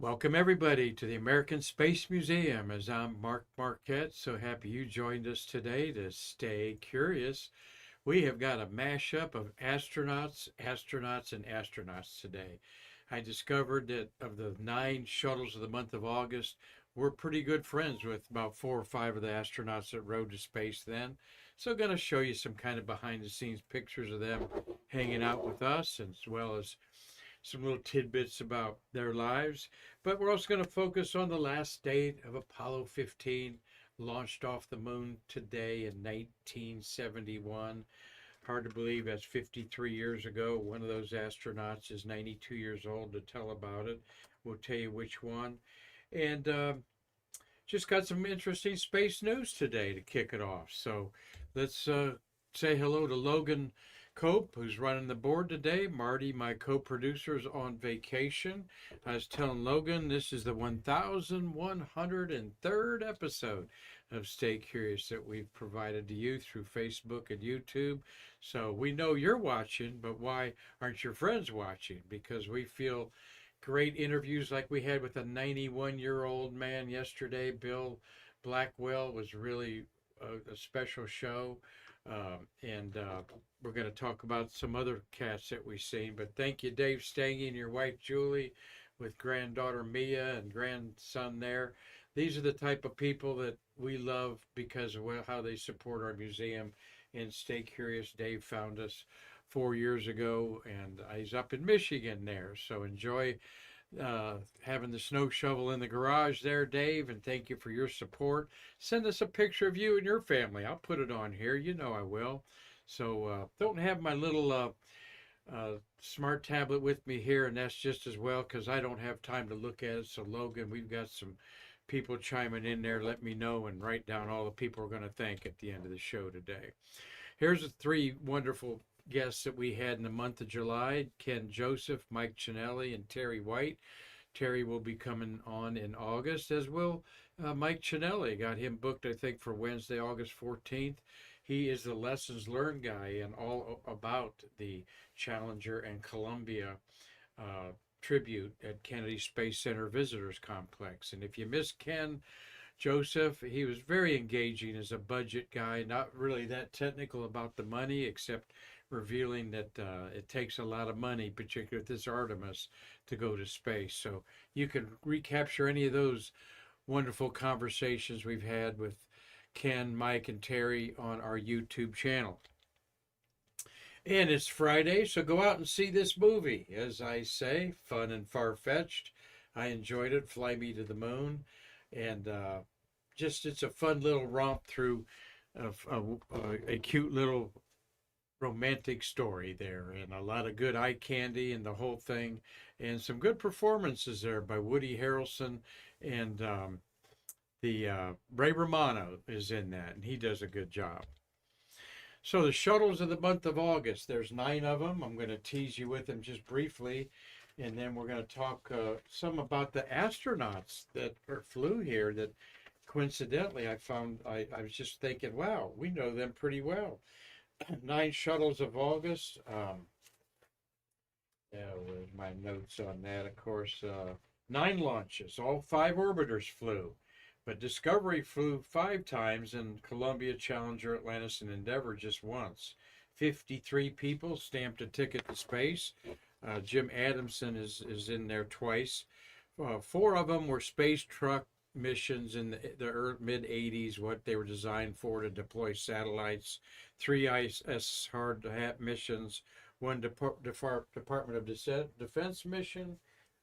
Welcome, everybody, to the American Space Museum. As I'm Marquette, so happy you joined us today to stay curious. We have got a mashup of astronauts, and astronauts today. I discovered that of the 9 shuttles of the month of August, we're pretty good friends with about 4 or 5 of the astronauts that rode to space then. So, going to show you some kind of behind the scenes pictures of them hanging out with us, as well as some little tidbits about their lives. But we're also going to focus on the last date of Apollo 15, launched off the moon today in 1971. Hard to believe that's 53 years ago. One of those astronauts is 92 years old to tell about it. We'll tell you which one. And just got some interesting space news today to kick it off. So let's say hello to Logan Cope, who's running the board today. Marty, my co-producer, is on vacation. I was telling Logan this is the 1103rd episode of Stay Curious that we've provided to you through Facebook and YouTube. So we know you're watching, but why aren't your friends watching? Because we feel great interviews like we had with a 91-year-old man yesterday. Bill Blackwell was really a special show. And we're going to talk about some other cats that we've seen. But thank you, Dave Stange and your wife, Julie, with granddaughter Mia and grandson there. These are the type of people that we love because of how they support our museum. And Stay Curious, Dave found us 4 years ago, and he's up in Michigan there. So enjoy having the snow shovel in the garage there, Dave, and thank you for your support. Send us a picture of you and your family. I'll put it on here. You know I will. So don't have my little smart tablet with me here, and that's just as well because I don't have time to look at it. So Logan, we've got some people chiming in there. Let me know and write down all the people we're going to thank at the end of the show today. Here's the 3 wonderful guests that we had in the month of July: Ken Joseph, Mike Chinelli, and Terry White. Terry will be coming on in August, as will Mike Chinelli. Got him booked, I think, for Wednesday, August 14th. He is the lessons learned guy and all about the Challenger and Columbia tribute at Kennedy Space Center Visitors Complex. And if you miss Ken Joseph, he was very engaging as a budget guy, not really that technical about the money, except revealing that it takes a lot of money, particularly with this Artemis, to go to space. So you can recapture any of those wonderful conversations we've had with Ken, Mike, and Terry on our YouTube channel. And it's Friday, so go out and see this movie. As I say, fun and far-fetched. I enjoyed it, Fly Me to the Moon. And just it's a fun little romp through a cute little romantic story there, and a lot of good eye candy and the whole thing, and some good performances there by Woody Harrelson, and the Ray Romano is in that, and he does a good job. So the shuttles of the month of August, there's 9 of them. I'm going to tease you with them just briefly, and then we're going to talk some about the astronauts that flew here that coincidentally I found. I was just thinking, wow, we know them pretty well. 9 shuttles of August. Yeah, where's my notes on that? Of course, 9 launches. All 5 orbiters flew, but Discovery flew 5 times, and Columbia, Challenger, Atlantis, and Endeavour just once. 53 people stamped a ticket to space. Jim Adamson is in there twice. 4 of them were space truck missions in the mid 80s, what they were designed for, to deploy satellites. 3 ISS hard hat missions, 1 Department of Defense mission,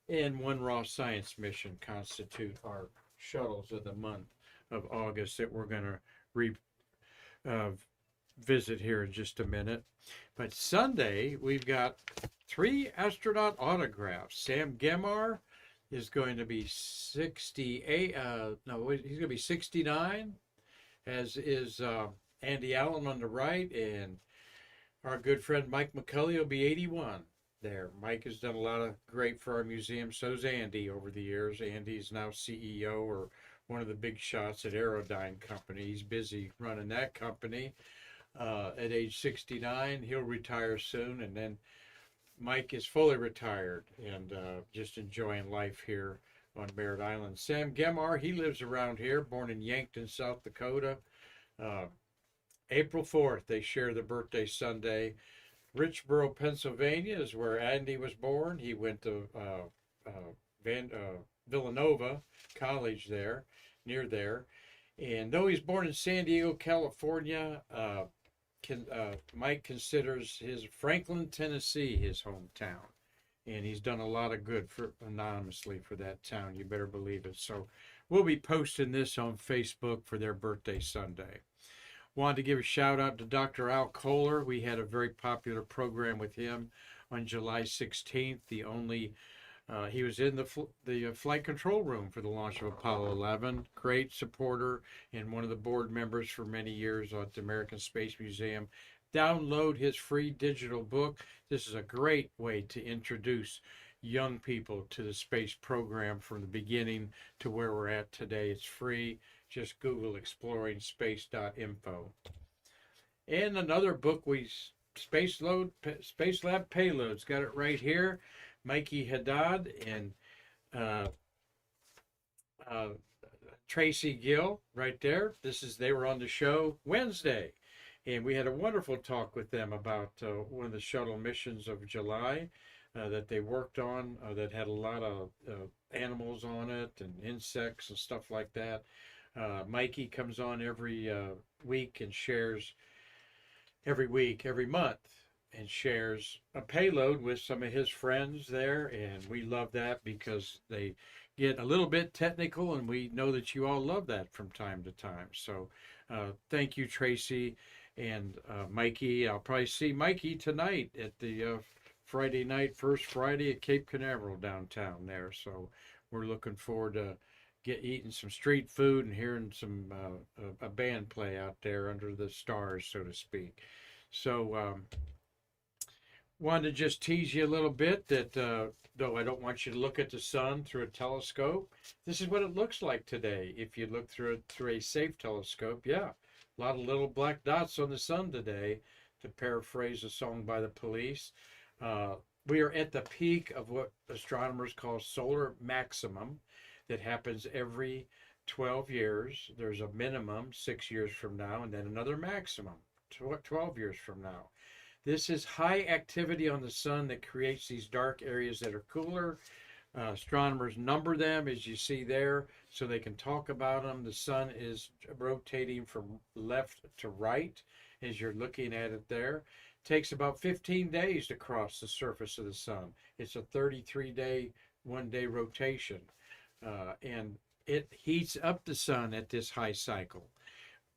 and 1 raw science mission constitute our shuttles of the month of August that we're going to visit here in just a minute. But Sunday, we've got 3 astronaut autographs. Sam Gemar is going to be 68. No, he's going to be 69, as is Andy Allen on the right, and our good friend Mike McCulley will be 81 there. Mike has done a lot of great for our museum. So's Andy over the years. Andy's now CEO or one of the big shots at Aerodyne Company. He's busy running that company. At age 69, he'll retire soon, and then Mike is fully retired and just enjoying life here on Merritt Island. Sam Gemar, he lives around here, born in Yankton, South Dakota. Uh, April 4th, they share the birthday Sunday. Richboro, Pennsylvania is where Andy was born. He went to Villanova College there, near there. And though he's born in San Diego, California, Mike considers his Franklin, Tennessee, his hometown. And he's done a lot of good anonymously for that town. You better believe it. So we'll be posting this on Facebook for their birthday Sunday. Wanted to give a shout out to Dr. Al Kohler. We had a very popular program with him on July 16th. He was in the flight control room for the launch of Apollo 11. Great supporter and one of the board members for many years at the American Space Museum. Download his free digital book. This is a great way to introduce young people to the space program from the beginning to where we're at today. It's free. Just Google exploringspace.info. And another book, Space Lab Payloads. Got it right here. Mikey Haddad and Tracy Gill right there. They were on the show Wednesday. And we had a wonderful talk with them about one of the shuttle missions of July that they worked on that had a lot of animals on it and insects and stuff like that. Mikey comes on every week and shares every month and shares a payload with some of his friends there. And we love that because they get a little bit technical, and we know that you all love that from time to time. So thank you, Tracy and Mikey. I'll probably see Mikey tonight at the Friday night, First Friday at Cape Canaveral downtown there. So we're looking forward to eating some street food and hearing some a band play out there under the stars, so to speak. So wanted to just tease you a little bit that though I don't want you to look at the sun through a telescope, this is what it looks like today. If you look through a safe telescope, yeah, a lot of little black dots on the sun today, to paraphrase a song by the Police. We are at the peak of what astronomers call solar maximum. That happens every 12 years. There's a minimum 6 years from now, and then another maximum 12 years from now. This is high activity on the sun that creates these dark areas that are cooler. Astronomers number them, as you see there, so they can talk about them. The sun is rotating from left to right as you're looking at it there. It takes about 15 days to cross the surface of the sun. It's a 33-day, one-day rotation. And it heats up the sun at this high cycle,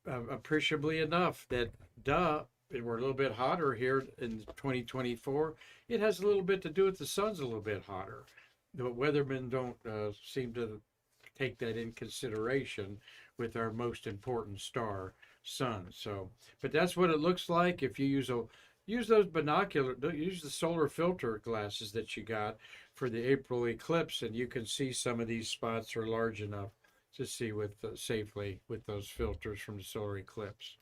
appreciably enough that, we're a little bit hotter here in 2024. It has a little bit to do with the sun's a little bit hotter. The weathermen don't seem to take that in consideration with our most important star, sun. So, but that's what it looks like if you use those binocular, use the solar filter glasses that you got for the April eclipse, and you can see some of these spots are large enough to see safely with those filters from the solar eclipse.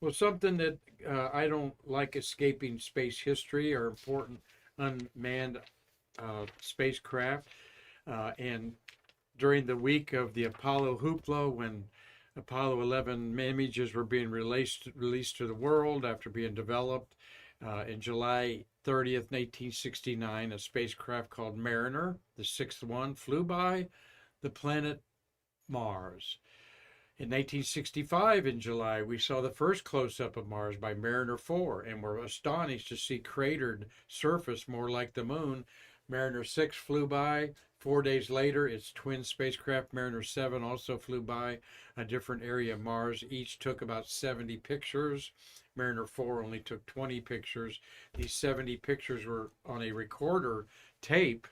Well, something that I don't like escaping space history are important unmanned spacecraft. And during the week of the Apollo hoopla, when Apollo 11 images were being released to the world after being developed, in July 30th, 1869, a spacecraft called Mariner, the sixth one, flew by the planet Mars. In 1965, in July, we saw the first close-up of Mars by Mariner 4, and were astonished to see cratered surface more like the moon. Mariner 6 flew by. 4 days later, its twin spacecraft, Mariner 7, also flew by a different area of Mars. Each took about 70 pictures. Mariner 4 only took 20 pictures. These 70 pictures were on a recorder tape,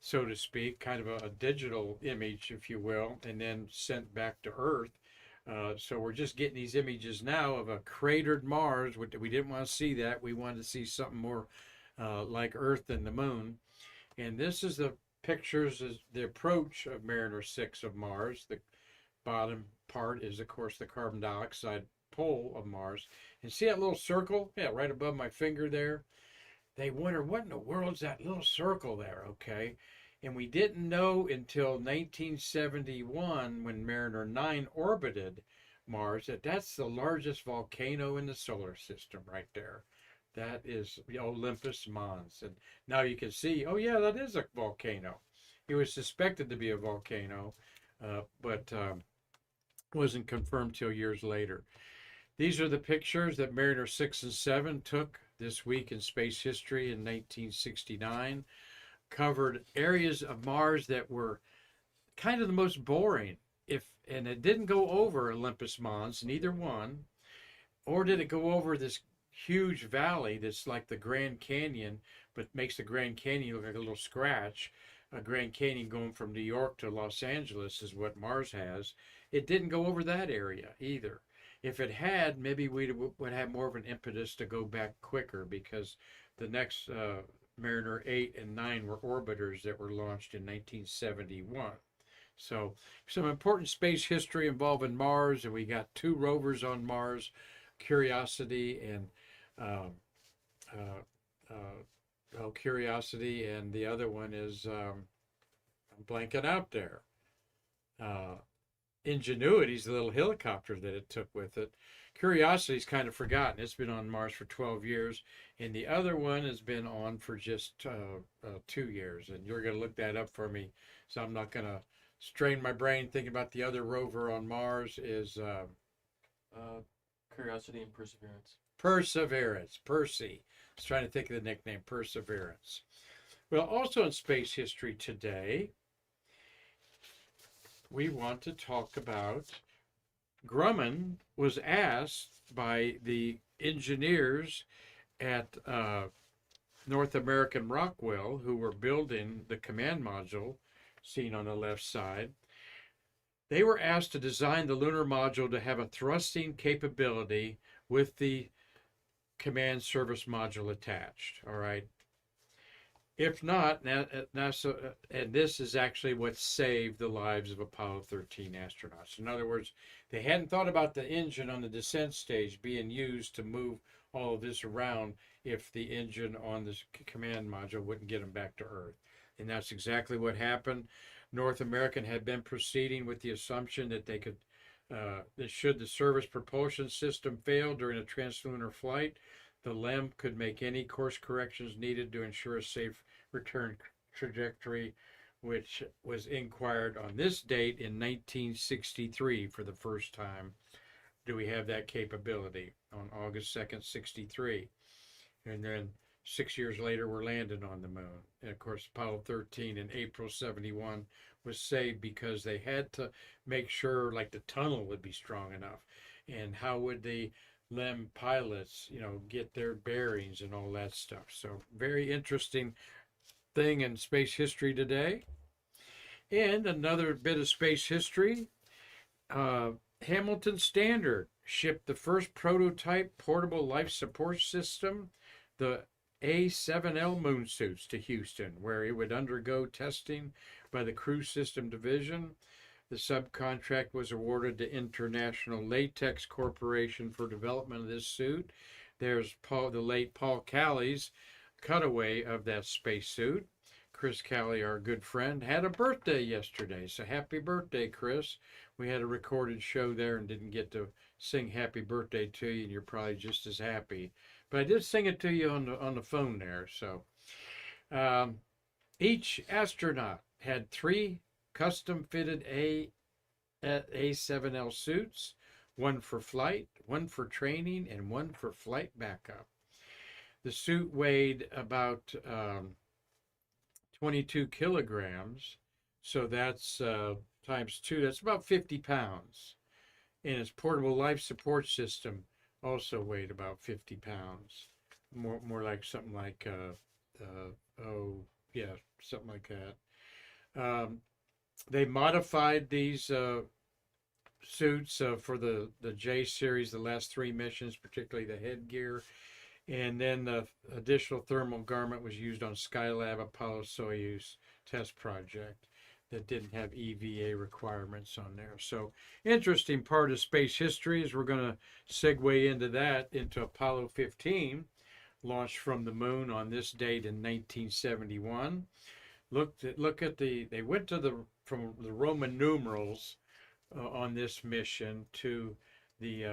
so to speak, kind of a digital image, if you will, and then sent back to Earth. So we're just getting these images now of a cratered Mars. We didn't want to see that. We wanted to see something more like Earth than the moon. And this is the pictures, is the approach of Mariner 6 of Mars. The bottom part is, of course, the carbon dioxide pole of Mars. And see that little circle? Yeah, right above my finger there. They wonder, what in the world is that little circle there, okay? And we didn't know until 1971, when Mariner 9 orbited Mars, that that's the largest volcano in the solar system right there. That is the Olympus Mons. And now you can see, oh yeah, that is a volcano. It was suspected to be a volcano, but wasn't confirmed till years later. These are the pictures that Mariner 6 and 7 took this week in space history in 1969. Covered areas of Mars that were kind of the most boring. And it didn't go over Olympus Mons, neither one, or did it go over this huge valley that's like the Grand Canyon, but makes the Grand Canyon look like a little scratch. A Grand Canyon going from New York to Los Angeles is what Mars has. It didn't go over that area either. If it had, maybe we would have more of an impetus to go back quicker, because the next Mariner 8 and 9 were orbiters that were launched in 1971. So some important space history involving Mars, and we got 2 rovers on Mars, Curiosity and Curiosity, and the other one is I'm blanking out there. Ingenuity's the little helicopter that it took with it. Curiosity's kind of forgotten. It's been on Mars for 12 years, and the other one has been on for just 2 years. And you're going to look that up for me, so I'm not going to strain my brain thinking about the other rover on Mars. Is Curiosity and Perseverance. Perseverance, Percy. I was trying to think of the nickname, Perseverance. Well, also in space history today, we want to talk about Grumman was asked by the engineers at North American Rockwell, who were building the command module seen on the left side. They were asked to design the lunar module to have a thrusting capability with the command service module attached. All right. If not, NASA, and this is actually what saved the lives of Apollo 13 astronauts. In other words, they hadn't thought about the engine on the descent stage being used to move all of this around if the engine on this command module wouldn't get them back to Earth. And that's exactly what happened. North American had been proceeding with the assumption that they could, that should the service propulsion system fail during a translunar flight, the LEM could make any course corrections needed to ensure a safe return trajectory, which was inquired on this date in 1963 for the first time. Do we have that capability on August 2nd, 63? And then 6 years later, we're landing on the moon. And of course, Apollo 13 in April 71 was saved because they had to make sure like the tunnel would be strong enough. And how would the LEM pilots, get their bearings and all that stuff. So very interesting thing in space history today. And another bit of space history, Hamilton Standard shipped the first prototype portable life support system, the A7L moon suits, to Houston, where it would undergo testing by the Crew System Division. The subcontract was awarded to International Latex Corporation for development of this suit. There's the late Paul Calley's cutaway of that spacesuit. Chris Calley, our good friend, had a birthday yesterday. So happy birthday, Chris. We had a recorded show there and didn't get to sing happy birthday to you, and you're probably just as happy. But I did sing it to you on the phone there. So each astronaut had 3 custom-fitted A7L suits, 1 for flight, 1 for training, and 1 for flight backup. The suit weighed about 22 kilograms, so that's times 2, that's about 50 pounds. And its portable life support system also weighed about 50 pounds, more like something like, something like that. They modified these suits for the J series, the last 3 missions, particularly the headgear. And then the additional thermal garment was used on Skylab Apollo-Soyuz test project that didn't have EVA requirements on there. So interesting part of space history is we're going to segue into that, into Apollo 15, launched from the moon on this date in 1971. They went to from the Roman numerals on this mission to the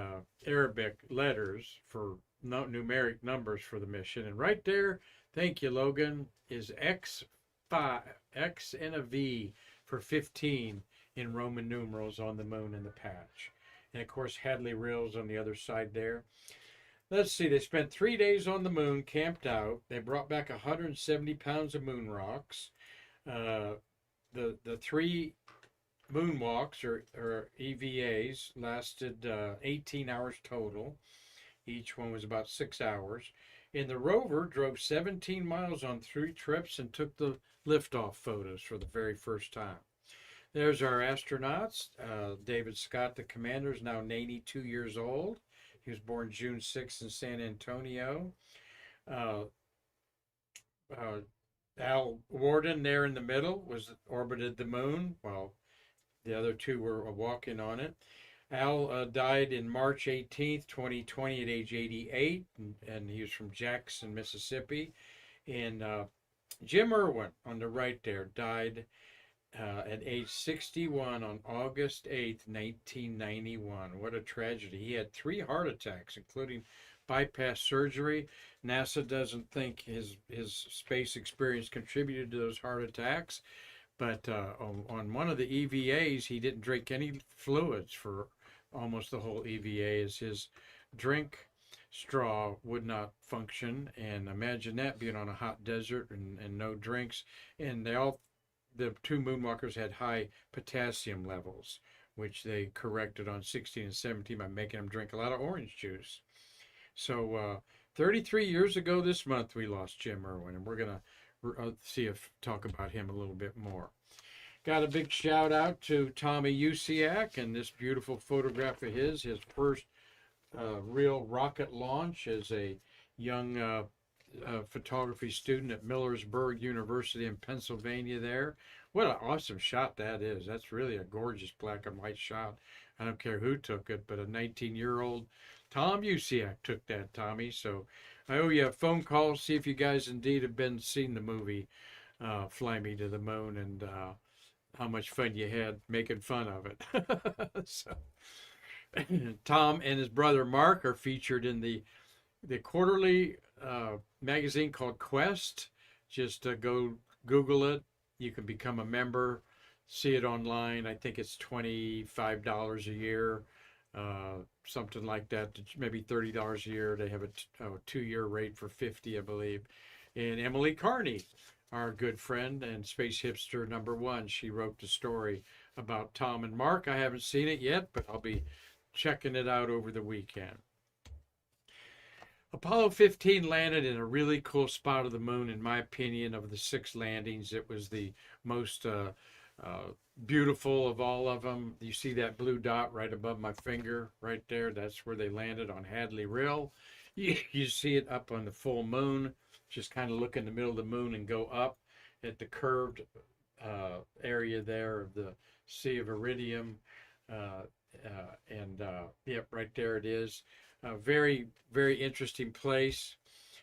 Arabic letters for numeric numbers for the mission. And right there, thank you, Logan, is X5, X and a V for 15 in Roman numerals on the moon in the patch. And of course, Hadley Rills on the other side there. Let's see, they spent 3 days on the moon, camped out. They brought back 170 pounds of moon rocks. The three moonwalks or EVAs lasted 18 hours total. Each one was about 6 hours. And the rover drove 17 miles on 3 trips and took the liftoff photos for the very first time. There's our astronauts. David Scott, the commander, is now 82 years old. He was born June 6th in San Antonio. Al Worden there in the middle orbited the moon while the other two were walking on it. Al died in March 18th, 2020 at age 88, and he was from Jackson, Mississippi. And Jim Irwin on the right there died at age 61 on August 8th, 1991. What a tragedy. He had 3 heart attacks, including bypass surgery. NASA doesn't think his space experience contributed to those heart attacks, but on one of the EVAs, he didn't drink any fluids for almost the whole EVA, as his drink straw would not function. And imagine that, being on a hot desert and no drinks. And the 2 moonwalkers had high potassium levels, which they corrected on 16 and 17 by making them drink a lot of orange juice. So 33 years ago this month, we lost Jim Irwin, and we're going to talk about him a little bit more. Got a big shout out to Tommy Usiak and this beautiful photograph of his first real rocket launch as a young photography student at Millersburg University in Pennsylvania there. What an awesome shot that is. That's really a gorgeous black and white shot. I don't care who took it, but a 19-year-old Tom Usiak took that, Tommy. So I owe you a phone call, see if you guys indeed have seen the movie Fly Me to the Moon, and how much fun you had making fun of it. So Tom and his brother Mark are featured in the quarterly magazine called Quest. Just go Google it. You can become a member, see it online. I think it's $25 a year, something like that, maybe $30 a year. They have a 2-year rate for $50, I believe. And Emily Carney, our good friend and space hipster #1, she wrote the story about Tom and Mark. I haven't seen it yet, but I'll be checking it out over the weekend. Apollo 15 landed in a really cool spot of the moon, in my opinion. Of the 6 landings, it was the most beautiful of all of them. You see that blue dot right above my finger right there? That's where they landed, on Hadley Rill. You see it up on the full moon. Just kind of look in the middle of the moon and go up at the curved area there of the Sea of Iridium. Yep, right there it is. Very, very interesting place,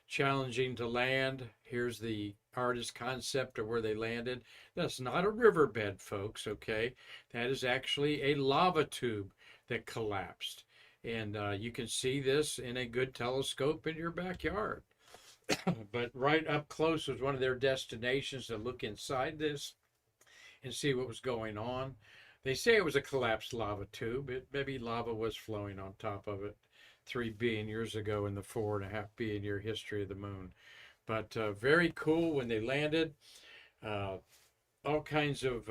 challenging to land. Here's the artist concept of where they landed. That's not a riverbed, folks, okay? That is actually a lava tube that collapsed. And you can see this in a good telescope in your backyard. But right up close was one of their destinations to look inside this and see what was going on. They say it was a collapsed lava tube. Maybe lava was flowing on top of it 3 billion years ago in the 4.5 billion year history of the moon. But very cool when they landed. All kinds of,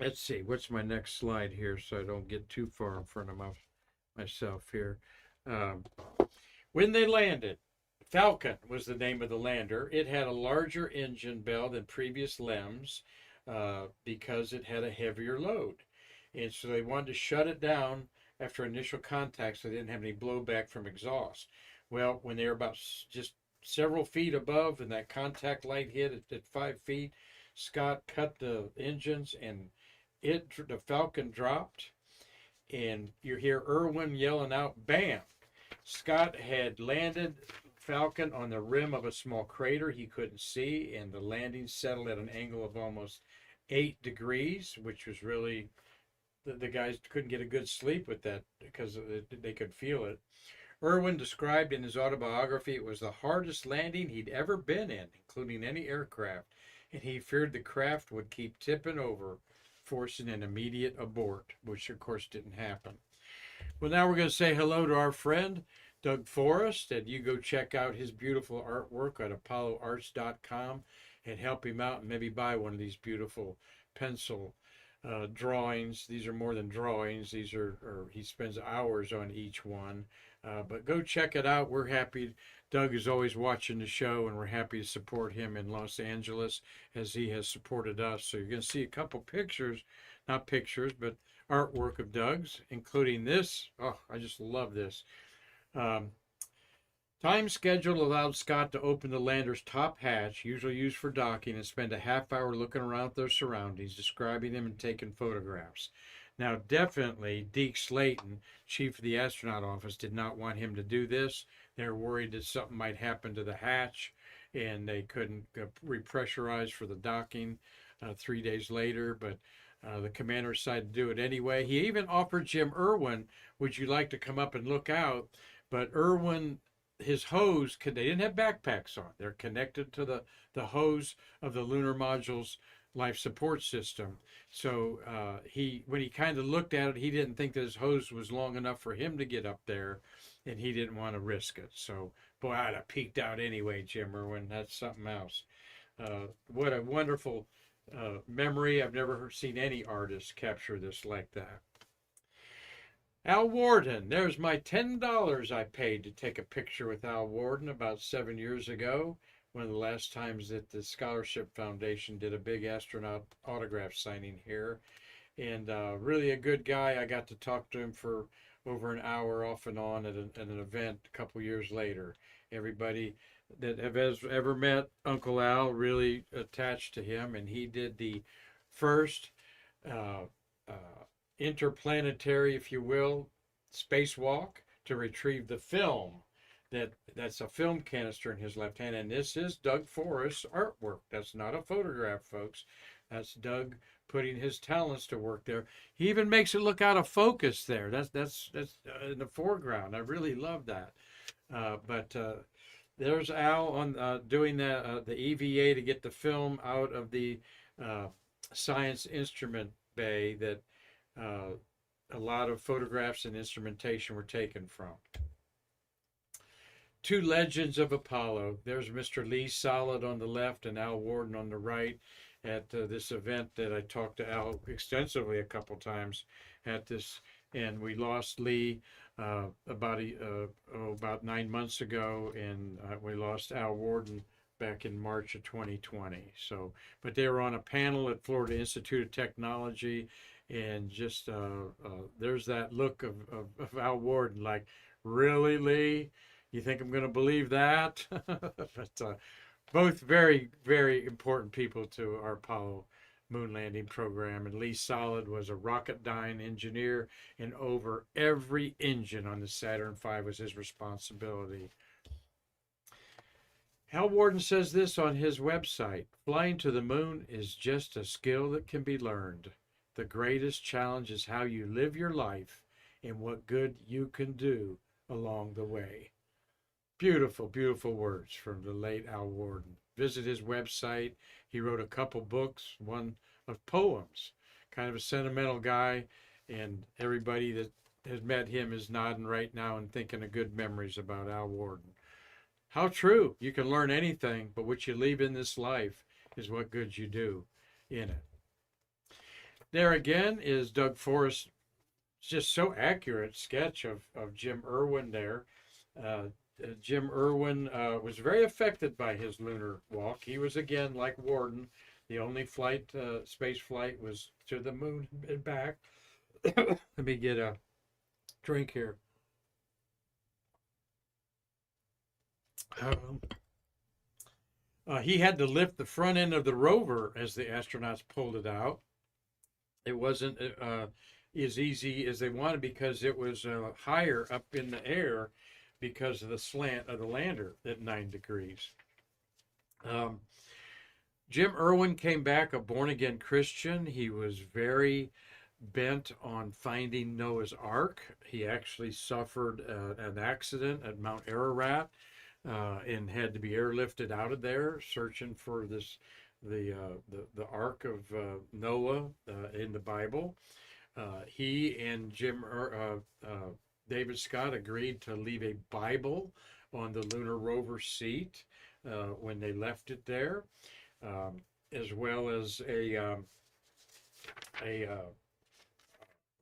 let's see, what's my next slide here so I don't get too far in front of myself here. When they landed, Falcon was the name of the lander. It had a larger engine bell than previous LEMs because it had a heavier load. And so they wanted to shut it down after initial contact so they didn't have any blowback from exhaust. Well, when they were about just several feet above and that contact light hit at 5 feet, Scott cut the engines and the Falcon dropped. And you hear Irwin yelling out, "Bam!" Scott had landed Falcon on the rim of a small crater he couldn't see, and the landing settled at an angle of almost 8 degrees, which was really, the guys couldn't get a good sleep with that because they could feel it. Irwin described in his autobiography it was the hardest landing he'd ever been in, including any aircraft, and he feared the craft would keep tipping over, forcing an immediate abort, which of course didn't happen. Well, now we're going to say hello to our friend, Doug Forrest, and you go check out his beautiful artwork at apolloarts.com and help him out and maybe buy one of these beautiful pencil drawings. These are more than drawings. These are, or he spends hours on each one. But go check it out. We're happy. Doug is always watching the show, and we're happy to support him in Los Angeles as he has supported us. So you're going to see a couple pictures, not pictures, but artwork of Doug's, including this. Oh, I just love this. Time schedule allowed Scott to open the lander's top hatch, usually used for docking, and spend a half hour looking around their surroundings, describing them and taking photographs. Now, definitely, Deke Slayton, chief of the astronaut office, did not want him to do this. They were worried that something might happen to the hatch, and they couldn't repressurize for the docking 3 days later, but the commander decided to do it anyway. He even offered Jim Irwin, would you like to come up and look out? But Irwin, his hose, they didn't have backpacks on. They're connected to the hose of the lunar module's life support system. So when he kind of looked at it, he didn't think that his hose was long enough for him to get up there, and he didn't want to risk it. So, boy, I'd have peeked out anyway, Jim Irwin. That's something else. What a wonderful memory. I've never seen any artist capture this like that. Al Warden, there's my $10 I paid to take a picture with Al Warden about 7 years ago. One of the last times that the Scholarship Foundation did a big astronaut autograph signing here. And really a good guy. I got to talk to him for over an hour off and on at an event a couple years later. Everybody that has ever met Uncle Al really attached to him, and he did the first interplanetary, if you will, spacewalk to retrieve the film. That's a film canister in his left hand, and this is Doug Forrest's artwork. That's not a photograph, folks. That's Doug putting his talents to work there. He even makes it look out of focus there. That's in the foreground. I really love that. But there's Al on doing the EVA to get the film out of the science instrument bay that a lot of photographs and instrumentation were taken from. Two legends of Apollo. There's Mr. Lee Solid on the left and Al Warden on the right at this event that I talked to Al extensively a couple times at this. And we lost Lee about 9 months ago, and we lost Al Warden back in March of 2020. So, but they were on a panel at Florida Institute of Technology, and just there's that look of Al Warden, like, really, Lee? You think I'm going to believe that? But both very, very important people to our Apollo moon landing program. And Lee Solid was a Rocketdyne engineer, and over every engine on the Saturn V was his responsibility. Al Warden says this on his website: flying to the moon is just a skill that can be learned. The greatest challenge is how you live your life and what good you can do along the way. Beautiful, beautiful words from the late Al Warden. Visit his website. He wrote a couple books, one of poems. Kind of a sentimental guy, and everybody that has met him is nodding right now and thinking of good memories about Al Warden. How true. You can learn anything, but what you leave in this life is what good you do in it. There again is Doug Forrest's just so accurate sketch of Jim Irwin there. Jim Irwin was very affected by his lunar walk. He was, again, like Warden. The only space flight was to the moon and back. Let me get a drink here. He had to lift the front end of the rover as the astronauts pulled it out. It wasn't as easy as they wanted because it was higher up in the air. because of the slant of the lander at 9 degrees. Jim Irwin came back a born-again Christian. He was very bent on finding Noah's Ark. He actually suffered an accident at Mount Ararat and had to be airlifted out of there, searching for the Ark of Noah in the Bible. He and David Scott agreed to leave a Bible on the lunar rover seat when they left it there, as well as an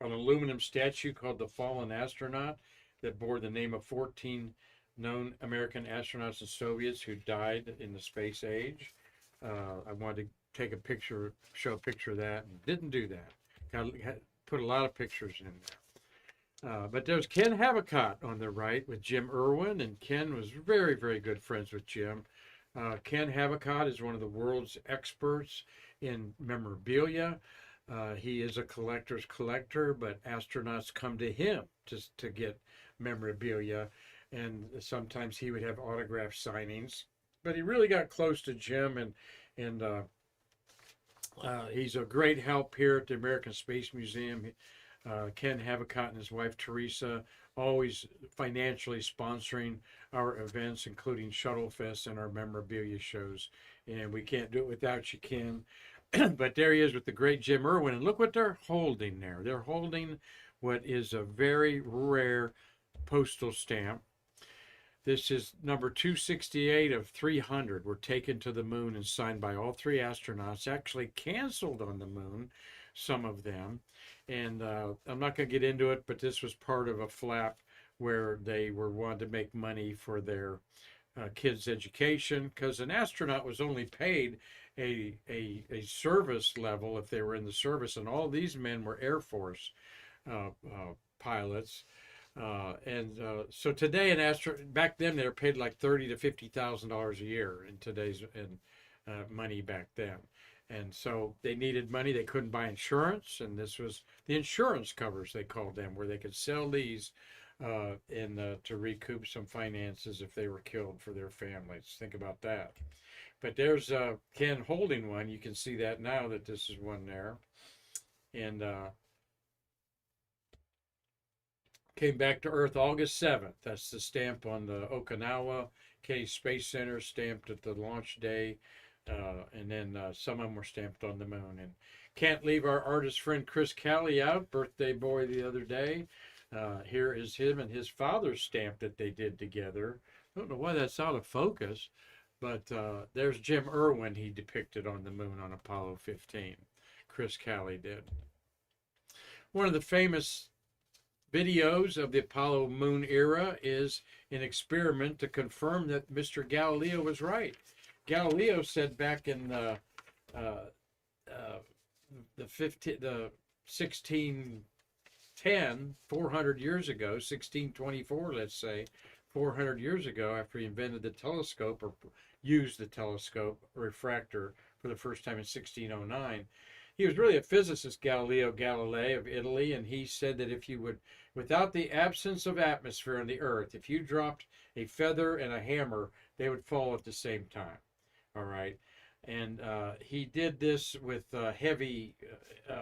aluminum statue called the Fallen Astronaut that bore the name of 14 known American astronauts and Soviets who died in the space age. I wanted to take a picture, show a picture of that, and didn't do that. Put a lot of pictures in there. But there's Ken Havicott on the right with Jim Irwin, and Ken was very, very good friends with Jim. Ken Havicott is one of the world's experts in memorabilia. He is a collector's collector, but astronauts come to him to get memorabilia, and sometimes he would have autograph signings. But he really got close to Jim, and he's a great help here at the American Space Museum. Ken Havicott and his wife Teresa always financially sponsoring our events, including Shuttle Fest and our memorabilia shows. And we can't do it without you, Ken. But there he is with the great Jim Irwin. And look what they're holding there. They're holding what is a very rare postal stamp. This is number 268 of 300. Were taken to the moon and signed by all 3 astronauts. Actually canceled on the moon, some of them. And I'm not going to get into it, but this was part of a flap where they wanted to make money for their kids' education, because an astronaut was only paid a service level if they were in the service, and all these men were Air Force pilots. So today, back then they were paid like $30,000 to $50,000 a year in today's money back then. And so they needed money. They couldn't buy insurance, and this was the insurance covers, they called them, where they could sell these to recoup some finances if they were killed for their families. Think about that. But there's Ken holding one. You can see that now that this is one there. And came back to Earth August 7th. That's the stamp on the Okinawa Kennedy Space Center, stamped at the launch day. And then some of them were stamped on the moon. And can't leave our artist friend Chris Calley out, birthday boy the other day. Here is him and his father's stamp that they did together. I don't know why that's out of focus, but there's Jim Irwin he depicted on the moon on Apollo 15. Chris Calley did. One of the famous videos of the Apollo moon era is an experiment to confirm that Mr. Galileo was right. Galileo said back in the 1610, 400 years ago, 1624, let's say, 400 years ago, after he invented the telescope, or used the telescope refractor for the first time in 1609. He was really a physicist, Galileo Galilei of Italy, and he said that if you would, without the absence of atmosphere on the earth, if you dropped a feather and a hammer, they would fall at the same time. All right. And he did this with heavy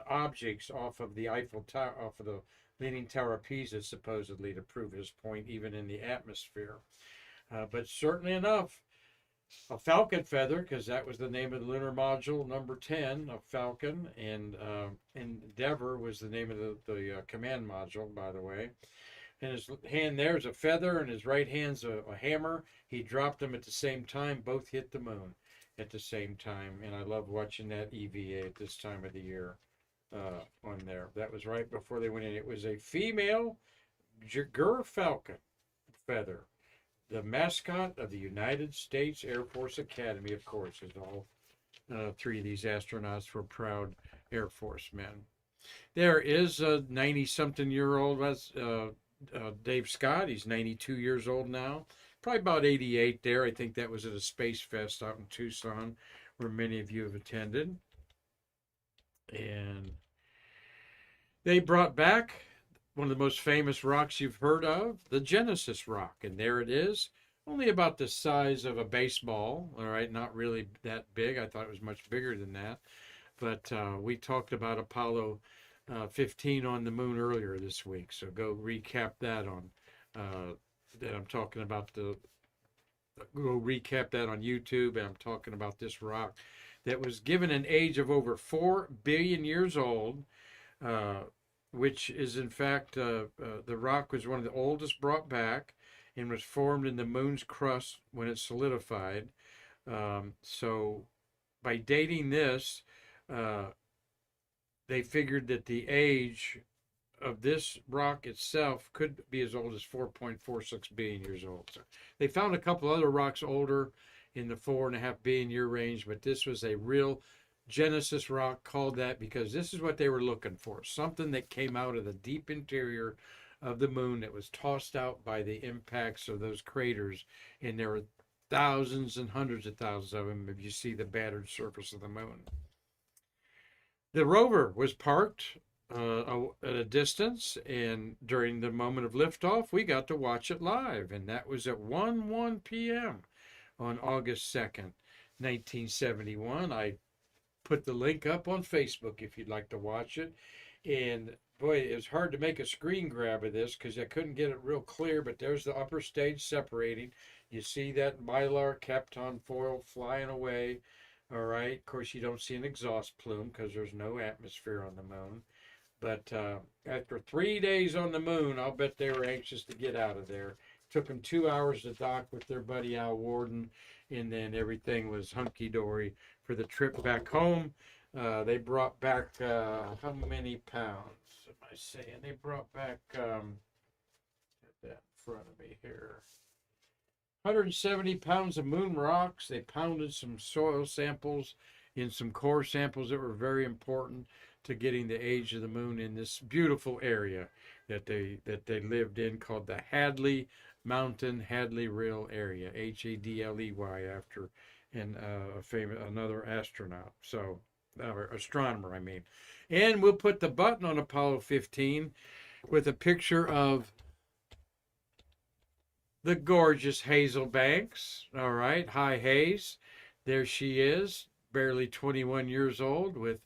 objects off of the Eiffel Tower, off of the Leaning Tower of Pisa, supposedly, to prove his point, even in the atmosphere. But certainly enough, a falcon feather, because that was the name of the lunar module, number 10, a falcon, and Endeavour was the name of the command module, by the way. And his hand there's a feather, and his right hand's a hammer. He dropped them at the same time. Both hit the moon at the same time. And I love watching that EVA at this time of the year on there. That was right before they went in. It was a female Falcon feather. The mascot of the United States Air Force Academy, of course, is all 3 of these astronauts were proud Air Force men. There is a 90-something-year-old Dave Scott. He's 92 years old now. Probably about 88 there. I think that was at a Space Fest out in Tucson, where many of you have attended. And they brought back one of the most famous rocks you've heard of, the Genesis rock. And there it is, only about the size of a baseball, all right, not really that big. I thought it was much bigger than that. But we talked about Apollo 15 on the moon earlier this week. So go recap that on, that I'm talking about go recap that on YouTube. And I'm talking about this rock that was given an age of over 4 billion years old. Which is in fact, the rock was one of the oldest brought back and was formed in the moon's crust when it solidified. So by dating this, they figured that the age of this rock itself could be as old as 4.46 billion years old. So they found a couple other rocks older in the 4.5 billion year range, but this was a real Genesis rock, called that because this is what they were looking for. Something that came out of the deep interior of the moon that was tossed out by the impacts of those craters. And there were thousands and hundreds of thousands of them if you see the battered surface of the moon. The rover was parked at a distance, and during the moment of liftoff, we got to watch it live. And that was at 1 p.m. on August 2nd, 1971. I put the link up on Facebook if you'd like to watch it. And boy, it was hard to make a screen grab of this because I couldn't get it real clear, but there's the upper stage separating. You see that mylar Kapton foil flying away. All right. Of course, you don't see an exhaust plume because there's no atmosphere on the moon. But after 3 days on the moon, I'll bet they were anxious to get out of there. Took them 2 hours to dock with their buddy Al Warden, and then everything was hunky-dory for the trip back home. They brought back, how many pounds am I saying? They brought back, get that in front of me here, 170 pounds of moon rocks. They pounded some soil samples in some core samples that were very important to getting the age of the moon in this beautiful area that they lived in, called the Hadley Mountain Hadley Rill area, Hadley, after another astronaut, so astronomer, I mean. And we'll put the button on Apollo 15 with a picture of the gorgeous Hazel Banks. All right, hi Hayes, there she is, barely 21 years old, with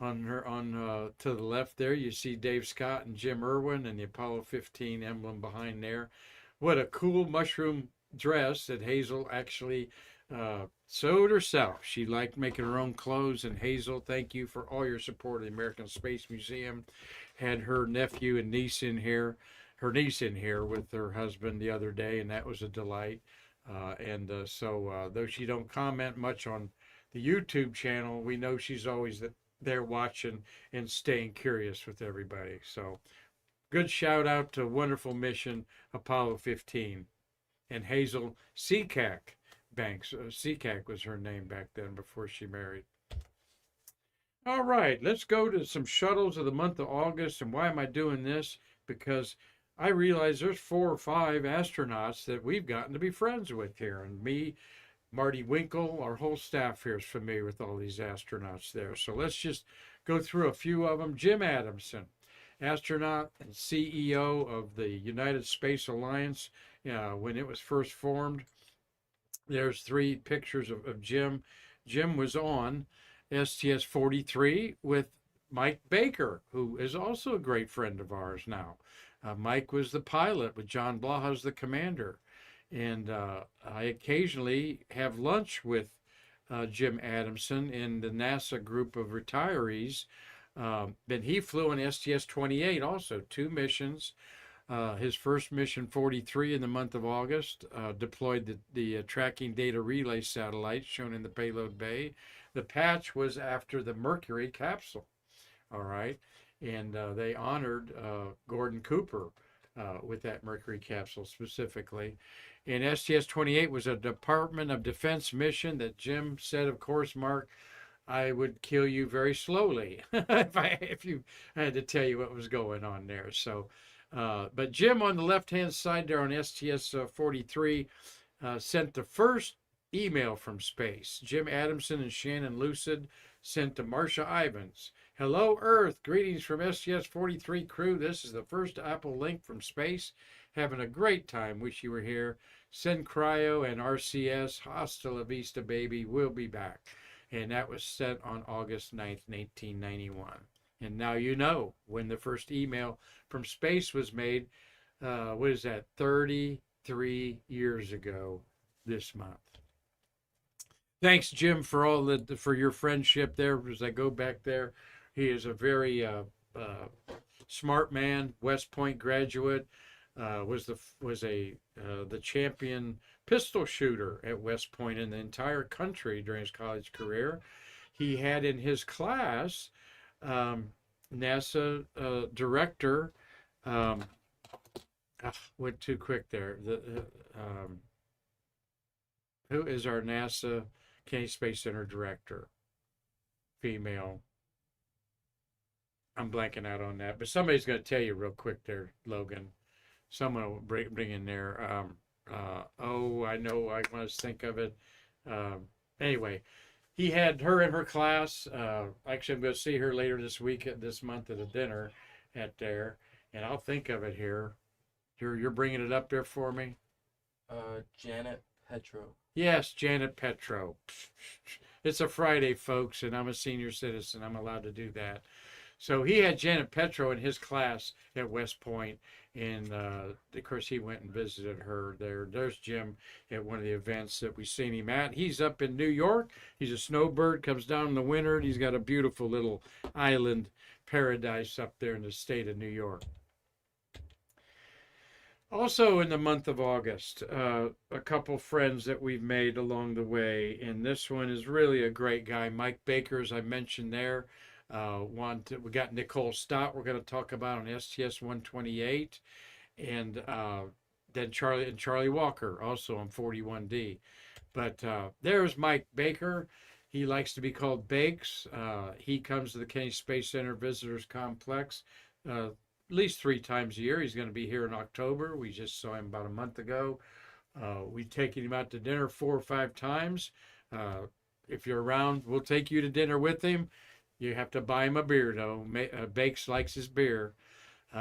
to the left there you see Dave Scott and Jim Irwin and the Apollo 15 emblem behind there. What a cool mushroom dress that Hazel actually sewed herself. She liked making her own clothes. And Hazel, thank you for all your support of the American Space Museum. Had her nephew and niece in here, her niece in here with her husband the other day, and that was a delight. So though she don't comment much on the YouTube channel, we know she's always there watching and staying curious with everybody. So good shout out to wonderful mission Apollo 15 and Hazel Seacack Banks. Seacack was her name back then before she married. All right, let's go to some shuttles of the month of August. And why am I doing this? Because I realize there's 4 or 5 astronauts that we've gotten to be friends with here. And me, Marty Winkel, our whole staff here is familiar with all these astronauts there. So let's just go through a few of them. Jim Adamson, astronaut and CEO of the United Space Alliance when it was first formed. There's 3 pictures of Jim. Jim was on STS-43 with Mike Baker, who is also a great friend of ours now. Mike was the pilot with John Blaha's the commander. And I occasionally have lunch with Jim Adamson in the NASA group of retirees. But he flew on STS-28 also, 2 missions. His first mission, 43, in the month of August, deployed the tracking data relay satellite shown in the payload bay. The patch was after the Mercury capsule, all right? And they honored Gordon Cooper with that Mercury capsule specifically. And STS-28 was a Department of Defense mission that Jim said, of course, Mark, I would kill you very slowly if you I had to tell you what was going on there. So, but Jim on the left-hand side there on STS-43 sent the first email from space. Jim Adamson and Shannon Lucid sent to Marcia Ivans. Hello, Earth. Greetings from STS-43 crew. This is the first Apple link from space. Having a great time. Wish you were here. Send Cryo and RCS. Hasta la vista, baby. We'll be back. And that was sent on August 9th, 1991. And now you know when the first email from space was made. What is that? 33 years ago this month. Thanks, Jim, for your friendship there. As I go back there, he is a very smart man. West Point graduate. Was the champion pistol shooter at West Point in the entire country during his college career. He had in his class NASA director. Went too quick there. Who is our NASA Kennedy Space Center director? Female. I'm blanking out on that, but somebody's going to tell you real quick there, Logan. Someone will bring in there. I know. I want to think of it. Anyway, he had her in her class. Actually, I'm going to see her later this month at a dinner at there, and I'll think of it here. You're bringing it up there for me? Janet Petro. Yes, Janet Petro. It's a Friday, folks, and I'm a senior citizen. I'm allowed to do that. So he had Janet Petro in his class at West Point, and of course he went and visited her there. There's Jim at one of the events that we've seen him at. He's up in New York. He's a snowbird, comes down in the winter, and he's got a beautiful little island paradise up there in the state of New York. Also in the month of August, a couple friends that we've made along the way, and this one is really a great guy. Mike Baker, as I mentioned there. We got Nicole Stott we're going to talk about on STS-128, and then Charlie Walker also on 41D. But there's Mike Baker. He likes to be called Bakes. He comes to the Kennedy Space Center Visitors Complex at least 3 times a year. He's going to be here in October. We just saw him about a month ago. We've taken him out to dinner 4 or 5 times. If you're around, we'll take you to dinner with him. You have to buy him a beer, though. Bakes likes his beer.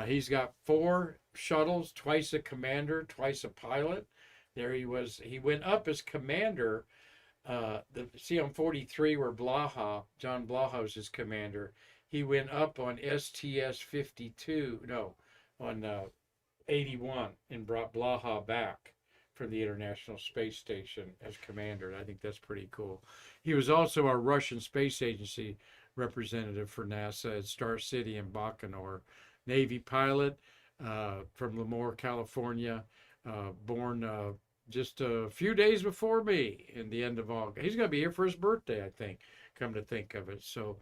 He's got 4 shuttles, twice a commander, twice a pilot. There he was. He went up as commander. See on 43 where John Blaha is his commander. He went up on on 81 and brought Blaha back from the International Space Station as commander. I think that's pretty cool. He was also our Russian Space Agency representative for NASA at Star City and Baikonur. Navy pilot from Lemoore, California, born just a few days before me in the end of August. He's going to be here for his birthday, I think, come to think of it. So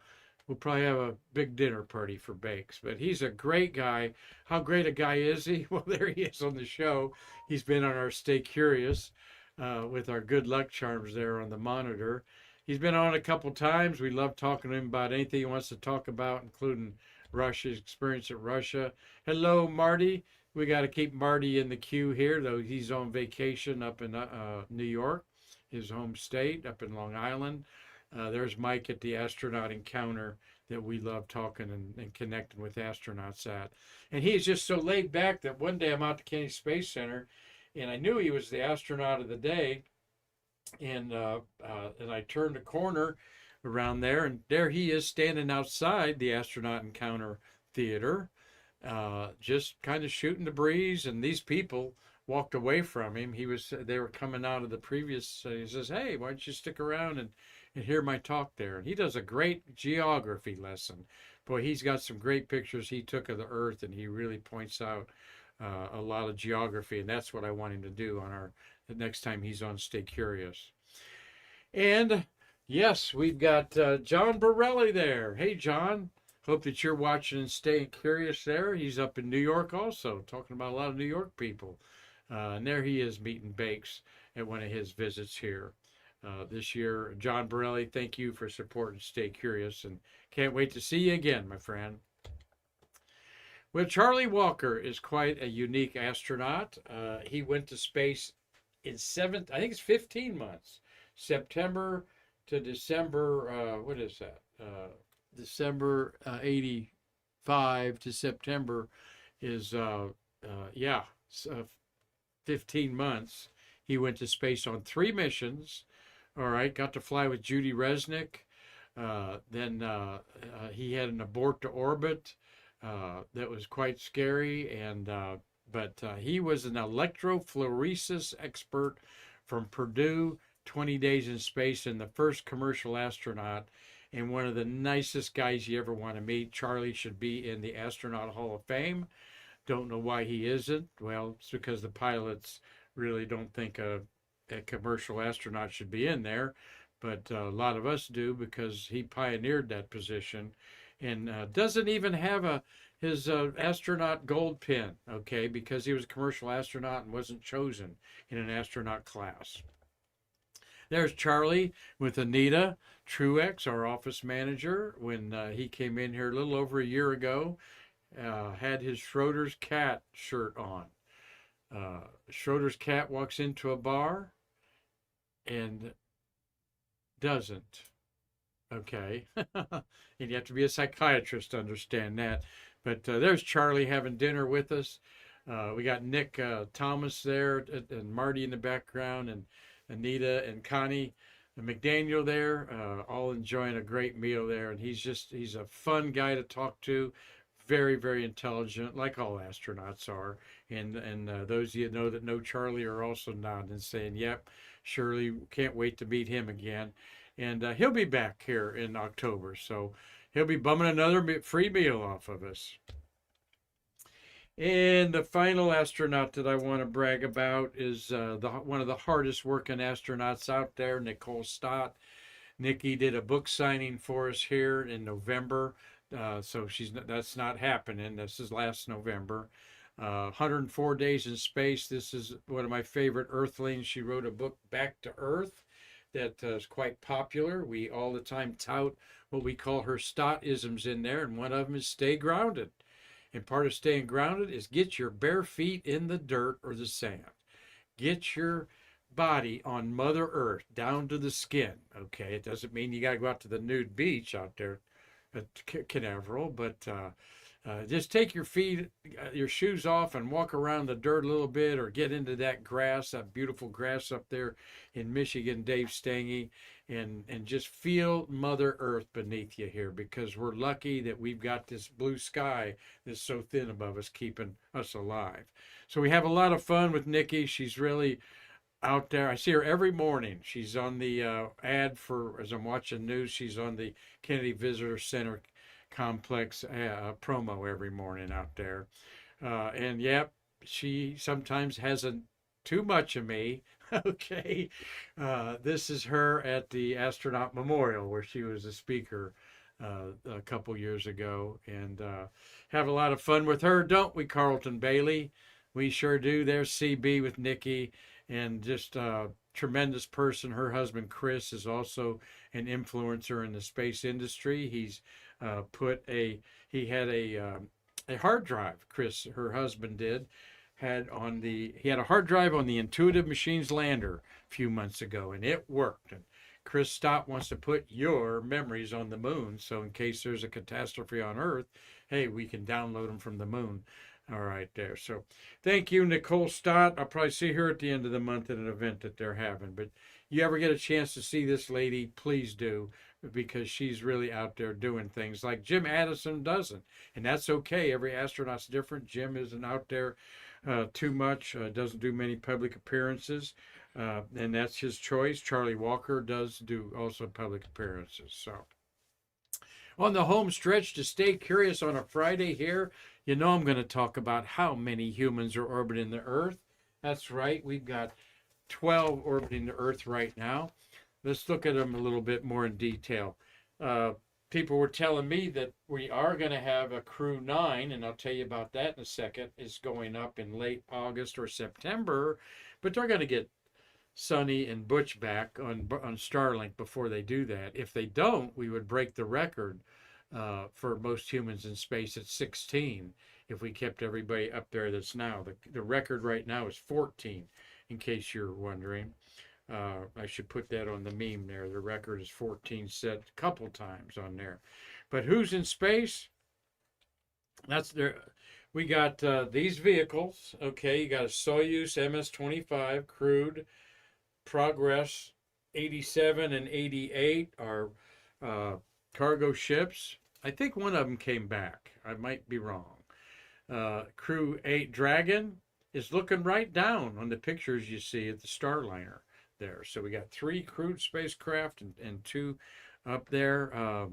we'll probably have a big dinner party for Bakes. But he's a great guy. How great a guy is he? Well, there he is on the show. He's been on our Stay Curious with our good luck charms there on the monitor. He's been on a couple times. We love talking to him about anything he wants to talk about, including Russia's experience at Russia. Hello, Marty. We got to keep Marty in the queue here, though he's on vacation up in New York, his home state, up in Long Island. There's Mike at the astronaut encounter that we love talking and connecting with astronauts at. And he is just so laid back that one day I'm out at the Kennedy Space Center, and I knew he was the astronaut of the day. And I turned a corner around there, and there he is standing outside the astronaut encounter theater, just kind of shooting the breeze. And these people walked away from him. They were coming out of the previous. He says, "Hey, why don't you stick around and hear my talk there?" And he does a great geography lesson. Boy, he's got some great pictures he took of the Earth, and he really points out a lot of geography, and that's what I want him to do on the next time he's on Stay Curious. And yes, we've got John Borelli there. Hey, John. Hope that you're watching and staying curious there. He's up in New York also, talking about a lot of New York people. And there he is meeting Bakes at one of his visits here this year. John Borelli, thank you for supporting Stay Curious, and can't wait to see you again, my friend. Well, Charlie Walker is quite a unique astronaut. He went to space in 15 months, September to December, December 85 to September is, yeah, 15 months. He went to space on 3 missions. All right, got to fly with Judy Resnick. Then he had an abort to orbit that was quite scary, and but he was an electrophoresis expert from Purdue, 20 days in space, and the first commercial astronaut, and one of the nicest guys you ever want to meet. Charlie should be in the Astronaut Hall of Fame. Don't know why he isn't. Well, it's because the pilots really don't think a commercial astronaut should be in there, but a lot of us do because he pioneered that position, and doesn't even have his astronaut gold pin, okay, because he was a commercial astronaut and wasn't chosen in an astronaut class. There's Charlie with Anita Truex, our office manager, when he came in here a little over a year ago, had his Schroeder's cat shirt on. Schroeder's cat walks into a bar and doesn't. Okay. And you have to be a psychiatrist to understand that. But there's Charlie having dinner with us. We got Nick Thomas there, and Marty in the background, and Anita and Connie and McDaniel there, all enjoying a great meal there. And he's a fun guy to talk to. Very, very intelligent, like all astronauts are. And those of you that know Charlie are also nodding and saying, yep, surely can't wait to meet him again. And he'll be back here in October, so he'll be bumming another free meal off of us. And the final astronaut that I want to brag about is one of the hardest working astronauts out there, Nicole Stott. Nikki did a book signing for us here in November. So that's not happening. This is last November. 104 Days in Space. This is one of my favorite Earthlings. She wrote a book, Back to Earth, that is quite popular. We all the time tout what we call her Stott-isms in there, and one of them is stay grounded. And part of staying grounded is get your bare feet in the dirt or the sand. Get your body on Mother Earth down to the skin. Okay, it doesn't mean you got to go out to the nude beach out there at Canaveral, but just take your feet, your shoes off, and walk around the dirt a little bit, or get into that grass, that beautiful grass up there in Michigan, Dave Stange, and just feel Mother Earth beneath you here, because we're lucky that we've got this blue sky that's so thin above us, keeping us alive. So we have a lot of fun with Nikki. She's really out there. I see her every morning. She's on the ad for, as I'm watching news, she's on the Kennedy Visitor Center complex promo every morning out there. And yep, she sometimes hasn't too much of me. Okay. This is her at the Astronaut Memorial, where she was a speaker a couple years ago, and have a lot of fun with her, don't we, Carlton Bailey? We sure do. There's CB with Nikki, and just a tremendous person. Her husband, Chris, is also an influencer in the space industry. He's he had a hard drive, Chris, her husband he had a hard drive on the Intuitive Machines lander a few months ago, and it worked. And Chris Stott wants to put your memories on the moon, so in case there's a catastrophe on Earth, hey, we can download them from the moon. All right, there. So thank you, Nicole Stott. I'll probably see her at the end of the month at an event that they're having. But you ever get a chance to see this lady, please do, because she's really out there doing things like Jim Addison doesn't. And that's okay. Every astronaut's different. Jim isn't out there too much, doesn't do many public appearances, and that's his choice. Charlie Walker does do also public appearances. So on the home stretch to stay curious on a Friday here, you know I'm going to talk about how many humans are orbiting the Earth. That's right, we've got 12 orbiting the Earth right now. Let's look at them a little bit more in detail. People were telling me that we are going to have a Crew 9, and I'll tell you about that in a second. It's going up in late August or September, but they're going to get Sonny and Butch back on Starlink before they do that. If they don't, we would break the record for most humans in space at 16 if we kept everybody up there that's now. The record right now is 14, in case you're wondering. I should put that on the meme there. The record is 14 set a couple times on there. But who's in space? That's there. We got these vehicles. Okay, you got a Soyuz MS-25 crewed Progress 87 and 88 are cargo ships. I think one of them came back. I might be wrong. Crew 8 Dragon is looking right down on the pictures you see at the Starliner there. So we got 3 crewed spacecraft and 2 up there.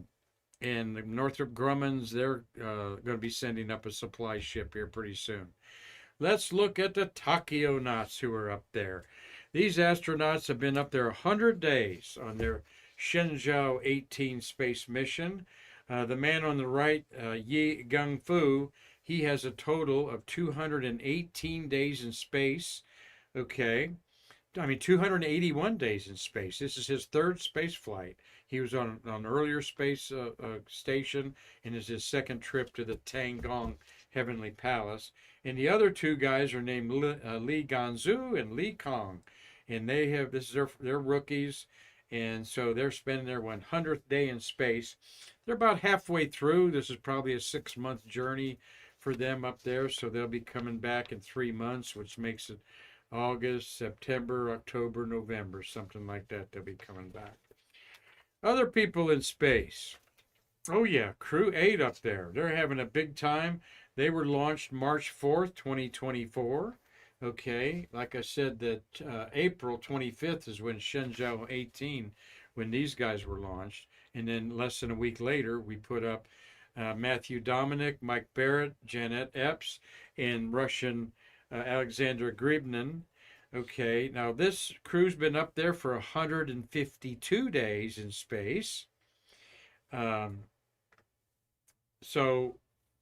And Northrop Grumman's, they're going to be sending up a supply ship here pretty soon. Let's look at the Takonauts who are up there. These astronauts have been up there 100 days on their Shenzhou 18 space mission. The man on the right, Yi Gungfu, he has a total of 218 days in space. Okay. 281 days in space. This is his 3rd space flight. He was on an earlier space station, and is his 2nd trip to the Tiangong Heavenly Palace. And the other 2 guys are named Li Ganzhu and Li Kong, and this is their rookies, and so they're spending their 100th day in space. They're about halfway through. This is probably a 6-month journey for them up there, so they'll be coming back in 3 months, which makes it August, September, October, November, something like that. They'll be coming back. Other people in space. Oh yeah, Crew 8 up there. They're having a big time. They were launched March 4th, 2024. Okay, like I said, that April 25th is when Shenzhou 18, when these guys were launched. And then less than a week later, we put up Matthew Dominic, Mike Barrett, Janet Epps, and Russian Alexander Gribnin. Okay, now this crew's been up there for 152 days in space. So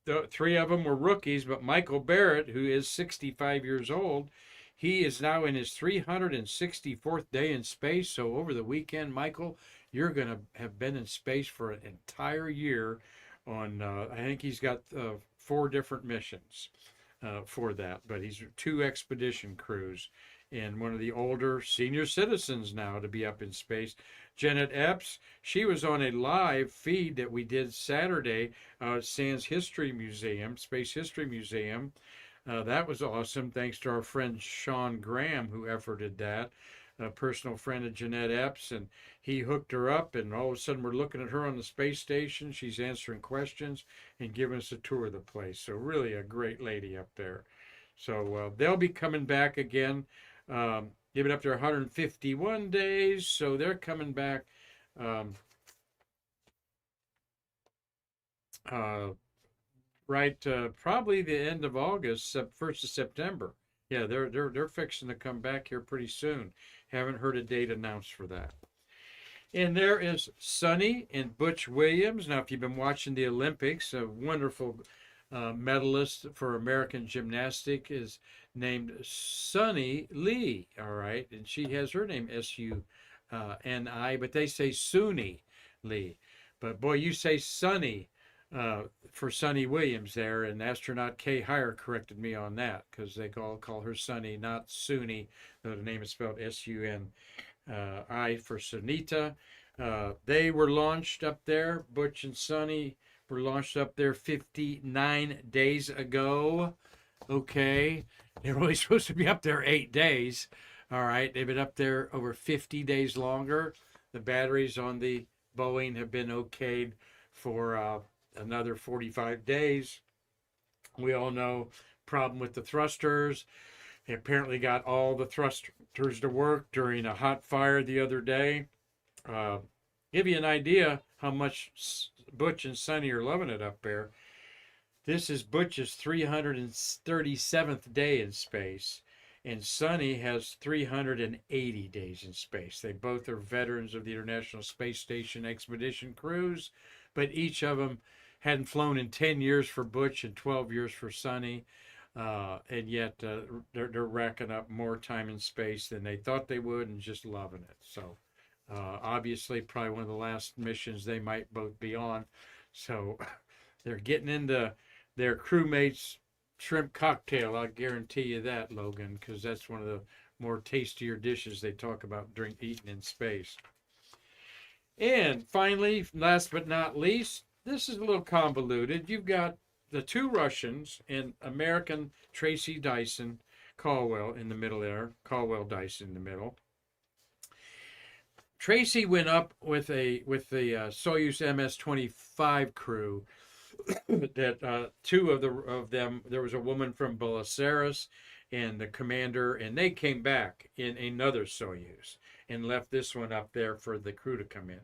the 3 of them were rookies, but Michael Barrett, who is 65 years old, he is now in his 364th day in space. So over the weekend, Michael, you're going to have been in space for an entire year on, I think he's got 4 different missions for that, but he's 2 expedition crews and one of the older senior citizens now to be up in space. Janet Epps, she was on a live feed that we did Saturday at Sands History Museum, Space History Museum. That was awesome, thanks to our friend Sean Graham, who efforted that, a personal friend of Jeanette Epps, and he hooked her up, and all of a sudden we're looking at her on the space station. She's answering questions and giving us a tour of the place. So really a great lady up there. So they'll be coming back again. They've been up there 151 days, so they're coming back probably the end of August, 1st of September. Yeah, they're fixing to come back here pretty soon. Haven't heard a date announced for that. And there is Sonny and Butch Williams. Now, if you've been watching the Olympics, a wonderful medalist for American gymnastic is named Sunny Lee. All right, and she has her name S-U-N-I, but they say Suni Lee. But boy, you say Sunny for Sunny Williams there, and astronaut Kay Hire corrected me on that because they call her Sunny, not Suni, though the name is spelled S-U-N-I for Sunita. They were launched up there. Butch and Sunny were launched up there 59 days ago. Okay, they were only supposed to be up there 8 days. All right, they've been up there over 50 days longer. The batteries on the Boeing have been okayed for another 45 days. We all know problem with the thrusters. They apparently got all the thrusters to work during a hot fire the other day. Give you an idea how much Butch and Sunny are loving it up there. This is Butch's 337th day in space, and Sunny has 380 days in space. They both are veterans of the International Space Station expedition crews, but each of them hadn't flown in 10 years for Butch and 12 years for Sunny, and yet they're racking up more time in space than they thought they would and just loving it. So obviously probably one of the last missions they might both be on. So they're getting into their crewmates' shrimp cocktail. I'll guarantee you that, Logan, because that's one of the more tastier dishes they talk about during eating in space. And finally, last but not least, this is a little convoluted. You've got the two Russians and American Tracy Dyson Caldwell in the middle there, Caldwell Dyson in the middle. Tracy went up with the Soyuz MS-25 crew. That two of them, there was a woman from Belarus and the commander, and they came back in another Soyuz and left this one up there for the crew to come in.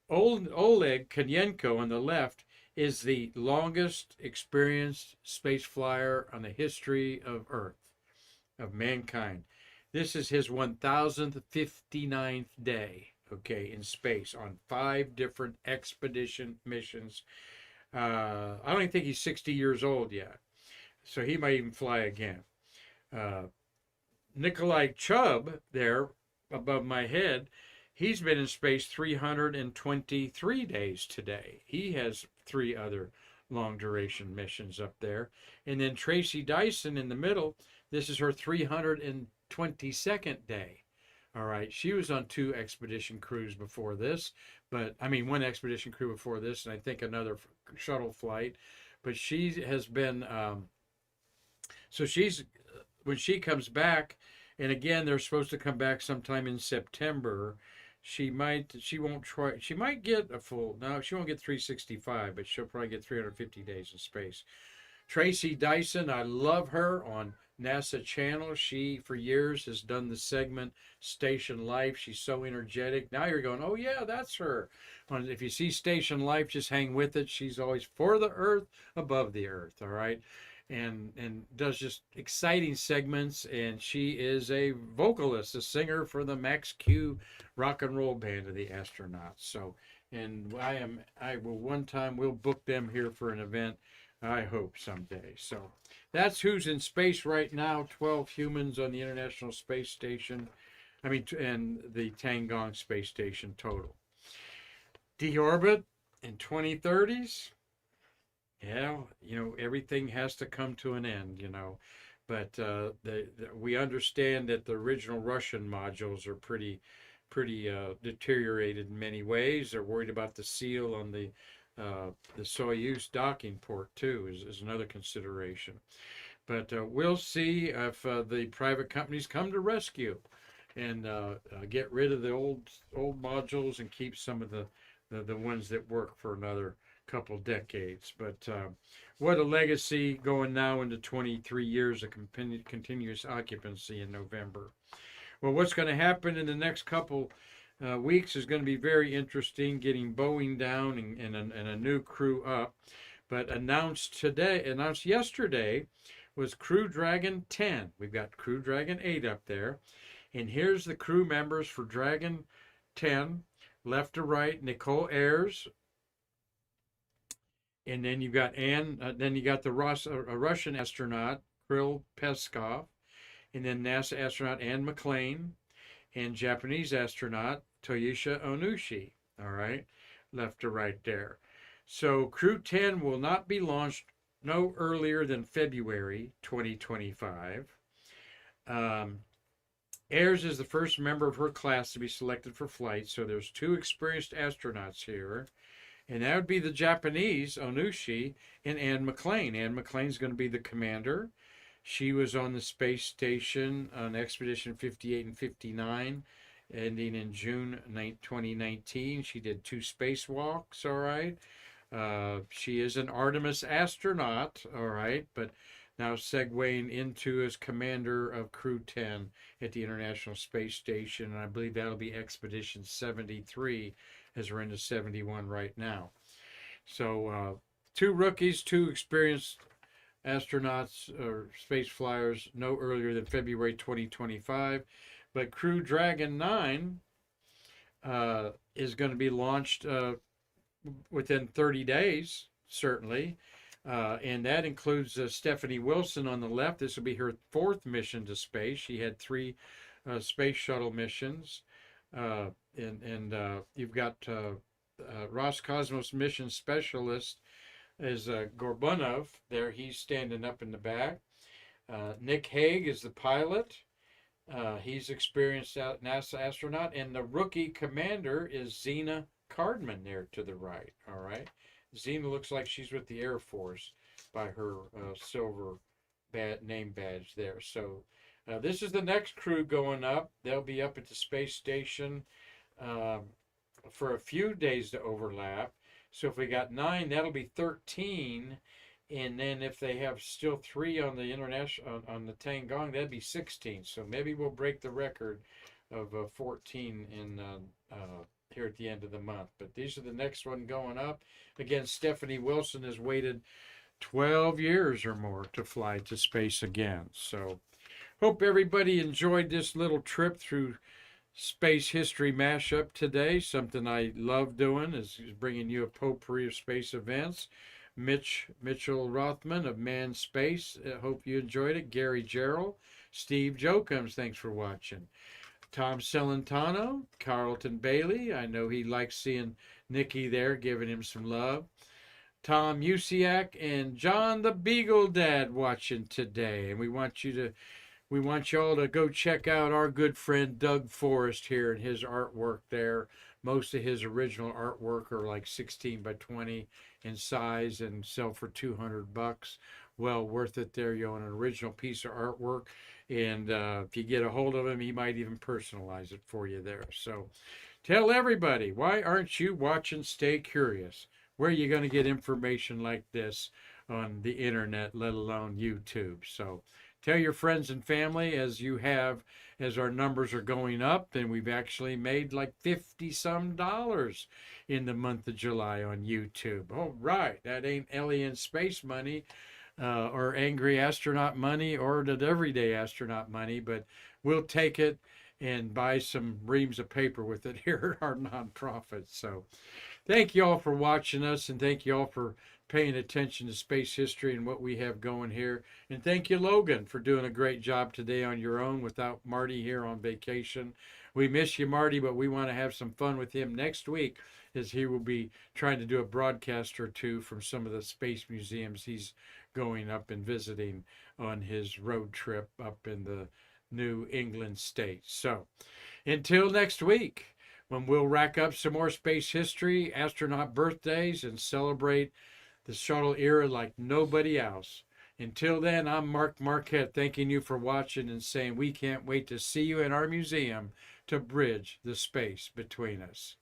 Oleg Konyenko on the left is the longest experienced space flyer on the history of Earth, of mankind. This is his 1,059th day, okay, in space on 5 different expedition missions. I don't even think he's 60 years old yet, so he might even fly again. Nikolai Chubb, there above my head, he's been in space 323 days today. He has 3 other long duration missions up there. And then Tracy Dyson in the middle, this is her 322nd day. All right, she was on 2 expedition crews before this, but I mean 1 expedition crew before this, and I think another shuttle flight. But she has been, so she's, when she comes back, and again they're supposed to come back sometime in September. She might get a full, no, she won't get 365, but she'll probably get 350 days in space. Tracy Dyson, I love her on NASA channel. She, for years, has done the segment Station Life. She's so energetic. Now you're going, oh yeah, that's her. If you see Station Life, just hang with it. She's always for the Earth, above the Earth, all right? And does just exciting segments, and she is a vocalist, a singer for the MarQ rock and roll band of the astronauts. So, and we'll book them here for an event, I hope someday. So that's who's in space right now. 12 humans on the International Space Station, and the Tiangong Space Station total. Deorbit in 2030s. Yeah, everything has to come to an end, but we understand that the original Russian modules are pretty deteriorated in many ways. They're worried about the seal on the Soyuz docking port too is another consideration. But we'll see if the private companies come to rescue and get rid of the old modules and keep some of the ones that work for another couple decades. But what a legacy going now into 23 years of continuous occupancy in November. Well, what's going to happen in the next couple weeks is going to be very interesting, getting Boeing down and a new crew up. But announced yesterday was Crew Dragon 10. We've got Crew Dragon 8 up there. And here's the crew members for Dragon 10, left to right, Nicole Ayers. And then you got the Russian astronaut, Kirill Peskov, and then NASA astronaut Anne McLean, and Japanese astronaut Toyosha Onushi, all right, left to right there. So Crew 10 will not be launched no earlier than February 2025. Ayers is the first member of her class to be selected for flight, so there's 2 experienced astronauts here. And that would be the Japanese, Onushi, and Anne McLean. Anne McLean's going to be the commander. She was on the space station on Expedition 58 and 59, ending in June 2019. She did 2 spacewalks, all right. She is an Artemis astronaut, all right, but now segueing into as commander of Crew 10 at the International Space Station. And I believe that'll be Expedition 73, as we're into 71 right now. So 2 rookies, 2 experienced astronauts or space flyers no earlier than February 2025. But Crew Dragon 9 is going to be launched within 30 days, certainly. And that includes Stephanie Wilson on the left. This will be her 4th mission to space. She had 3 space shuttle missions. And you've got Roscosmos mission specialist is Gorbunov there. He's standing up in the back. Nick Hague is the pilot, He's experienced NASA astronaut, and the rookie commander is Xena Cardman there to the right. All right, Xena looks like she's with the Air Force by her silver name badge there. So this is the next crew going up. They'll be up at the space station um, for a few days to overlap. So if we got 9, that'll be 13. And then if they have still 3 on the international on the Tangong, that'd be 16. So maybe we'll break the record of 14 in here at the end of the month. But these are the next one going up. Again, Stephanie Wilson has waited 12 years or more to fly to space again. So hope everybody enjoyed this little trip through space history mashup today. Something I love doing is bringing you a potpourri of space events. Mitchell Rothman of Man Space. Hope you enjoyed it. Gary Gerald, Steve Jokums, thanks for watching. Tom Celentano, Carlton Bailey. I know he likes seeing Nikki there, giving him some love. Tom Usiak and John the Beagle Dad watching today. And we want y'all to go check out our good friend Doug Forrest here and his artwork there. Most of his original artwork are like 16 by 20 in size and sell for $200. Well worth it there. You own an original piece of artwork. And if you get a hold of him, he might even personalize it for you there. So tell everybody, why aren't you watching Stay Curious? Where are you going to get information like this on the internet, let alone YouTube? So tell your friends and family as our numbers are going up, and we've actually made like 50 some dollars in the month of July on YouTube. All right, that ain't alien space money or angry astronaut money or the everyday astronaut money, but we'll take it and buy some reams of paper with it here at our nonprofit. So thank you all for watching us, and thank you all for paying attention to space history and what we have going here. And thank you, Logan, for doing a great job today on your own without Marty here on vacation. We miss you, Marty, but we want to have some fun with him next week as he will be trying to do a broadcast or two from some of the space museums he's going up and visiting on his road trip up in the New England states. So until next week, when we'll rack up some more space history, astronaut birthdays, and celebrate the shuttle era like nobody else. Until then, I'm Marquette, thanking you for watching and saying we can't wait to see you in our museum to bridge the space between us.